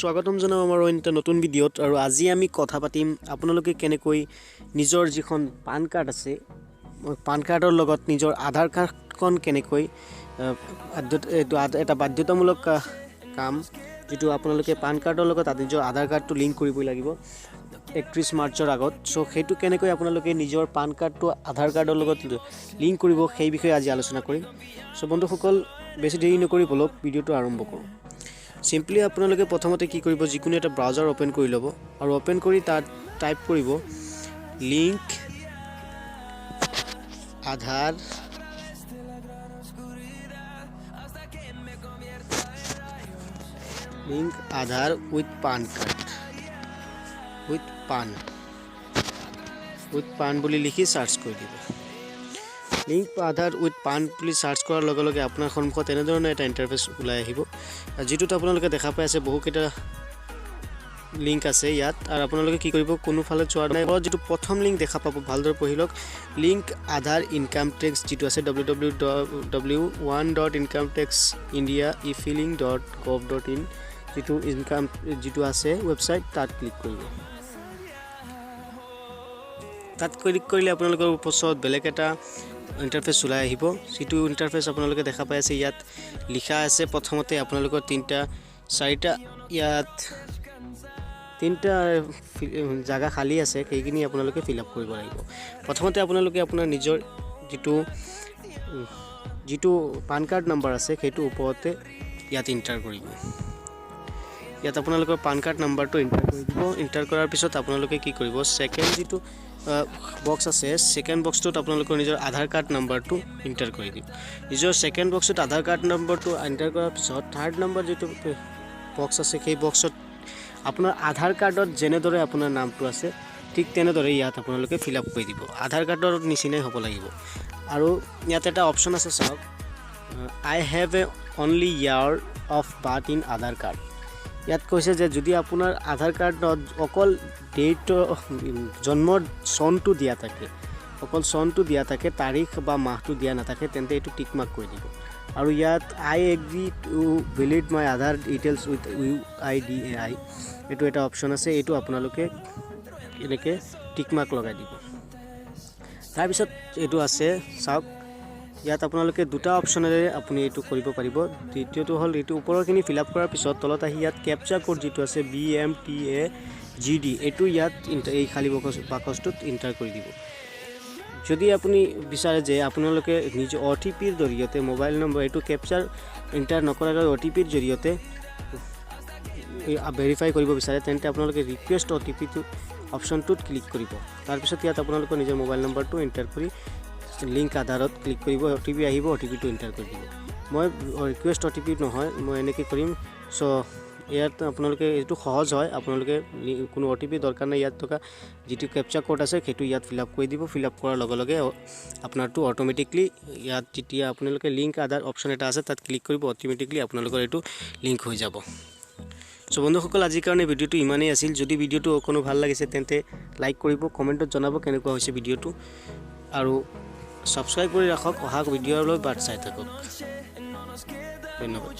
স্বাগতম জনাম আমাৰ এটা নতুন ভিডিঅ'ত আৰু আজি আমি কথা পাতিম আপোনালোকে কেনেকৈ নিজৰ যিখন পান কাৰ্ড আছে পান কাৰ্ডৰ লগত নিজৰ আধাৰ কাৰ্ডখন কেনেকৈ এটা বাধ্যতামূলক কাম যেটো আপোনালোকে পান কাৰ্ডৰ লগত নিজৰ আধাৰ কাৰ্ডটো লিংক কৰিব লাগিব 31 মাৰ্চৰ আগত সো হেতু কেনেকৈ আপোনালোকে নিজৰ পান কাৰ্ডটো আধাৰ কাৰ্ডৰ লগত লিংক কৰিব সেই বিষয়ে আজি আলোচনা কৰিম সো বন্ধুসকল বেছি দেৰি নকৰি বলক ভিডিঅ'টো আৰম্ভ কৰোঁ Simply আপোনালোকে প্ৰথমতে কি কৰিব যিকোনো এটা ব্ৰাউজাৰ ওপেন কৰি লব আৰু ওপেন কৰি তাত টাইপ কৰিব link Aadhaar with pan card with pan বুলি লিখি সাৰ্চ কৰি দিব লিংক আধাৰ উইথ পান বুলি সাৰ্চ কৰাৰ লগে লগে আপোনাৰ সন্মুখত এনে ধৰণৰ এটা ইন্টাৰফেস ওলাই আহিব যেটো আপোনালোকে দেখা পাই আছে বহুকেইটা লিংক আছে ইয়াত আৰু আপোনালোকে কি কৰিব কোনো ফালে চোৱাৰ নাই যেটো প্ৰথম লিংক দেখা পাব ভালদৰে পঢ়িলক লিংক আধাৰ ইনকাম টেক্স যেটো আছে www.1.incometaxindia.efilling.gov.in যেটো ইনকাম যেটো আছে ওয়েবসাইট তাত ক্লিক কৰিব তাত ক্লিক কৰিলে আপোনালোকৰ ওপৰত বেলেগ এটা ইন্টাৰফেস ওলাই আহিব যেটো ইন্টাৰফেস আপোনালোকে দেখা পাই আছে ইয়াত লিখা আছে প্ৰথমতে আপোনালোকৰ চাৰিটা ইয়াত তিনটা জায়গা খালি আছে সেইখিনি আপোনালোকে ফিল আপ কৰিব লাগিব প্ৰথমতে আপোনালোকে আপোনাৰ নিজৰ যেটো পান কাৰ্ড নম্বৰ আছে সেইটো ওপৰতে ইয়াত এন্টাৰ কৰিব ইয়াত আপোনালোকৰ পান কাৰ্ড নম্বৰটো এন্টাৰ কৰি দিব এন্টাৰ কৰাৰ পিছত আপোনালোকে কি কৰিব সেকেন্ড যেটো বক্স আছে সেকেন্ড বক্সটোত আপোনালোকৰ নিজৰ আধাৰ কাৰ্ড নম্বৰটো এন্টাৰ কৰি দিব নিজৰ সেকেন্ড বক্সত আধাৰ কাৰ্ড নম্বৰটো এন্টাৰ কৰাৰ পিছত থাৰ্ড নম্বৰ যেটো বক্স আছে সেই বক্সত আপোনাৰ আধাৰ কাৰ্ডত যেনেদৰে আপোনাৰ নামটো আছে ঠিক তেনেদৰে ইয়াত আপোনালোকে ফিল আপ কৰি দিব আধাৰ কাৰ্ডৰ নিচিনাই হ'ব লাগিব আৰু ইয়াত এটা অপচন আছে চাওক I have a only year of birth in Aadhaar card ইয়াত কৈছে যে যদি আপোনাৰ আধাৰ কাৰ্ডত অকল ডেট জন্মৰ সনটো দিয়া থাকে অকল সনটো দিয়া থাকে তাৰিখ বা মাহটো দিয়া নাথাকে তেন্তে এটো টিক মাৰ্ক কৰি দিব আৰু ইয়াত I agree to validate my Aadhaar details with UIDAI এটো এটা অপচন আছে এটো আপোনালোকে এনেকে টিক মাৰ্ক লগাই দিব তাৰ পিছত এটো আছে চাওক ইয়াত আপোনালোকে দুটা অপচনেৰে আপুনি এটো কৰিব পাৰিব দ্বিতীয়টো হল এটো ওপৰৰখিনি ফিল আপ কৰাৰ পিছত তলত আহি ইয়াত ক্যাপচা কোড যেটো আছে BMTAGD এটো ইয়াত এই খালি বাকসটোত এন্টাৰ কৰি দিব যদি আপুনি বিচাৰে যে আপোনালোকে নিজ OTP ৰ জৰিয়তে মোবাইল নম্বৰ এটো ক্যাপচাৰ এন্টাৰ নকৰাকৈ OTP ৰ জৰিয়তে ভেৰিফাই কৰিব বিচাৰে তেন্তে আপোনালোকে ৰিকুৱেষ্ট OTP টো অপচনটোত ক্লিক কৰিব তাৰ পিছত ইয়াত আপোনালোকৰ নিজৰ মোবাইল নম্বৰটো এন্টাৰ কৰি লিংক আধাৰত ক্লিক কৰিব OTP আহিব OTP টো এন্টাৰ কৰি দিব মই ৰিকুৱেষ্ট OTP নহয় মই এনেকৈ কৰিম সো ইয়াত আপোনালোকে এটো সহজ হয় আপোনালোকে কোনো OTP দৰকাৰ নাই ইয়াত থকা যেটো ক্যাপচা কোড আছে সেইটো ইয়াত ফিল আপ কৰি দিব ফিল আপ কৰাৰ লগে লগে আপোনাৰটো অটোমেটিকলি ইয়াত যেতিয়া আপোনালোকে লিংক আধাৰ অপচন এটা আছে তাত ক্লিক কৰিব অটোমেটিকলি আপোনালোকৰ এটো লিংক হৈ যাব সো বন্ধুসকল আজিৰ কাৰণে ভিডিওটো ইমানেই আছিল যদি ভিডিওটো কোনো ভাল লাগিছে তেন্তে লাইক কৰিব কমেন্টত জনাব কেনেকুৱা হৈছে ভিডিওটো আৰু সাবস্ক্ৰাইব কৰি ৰাখক অহা ভিডিওলৈ বাট চাই থাকক ধন্যবাদ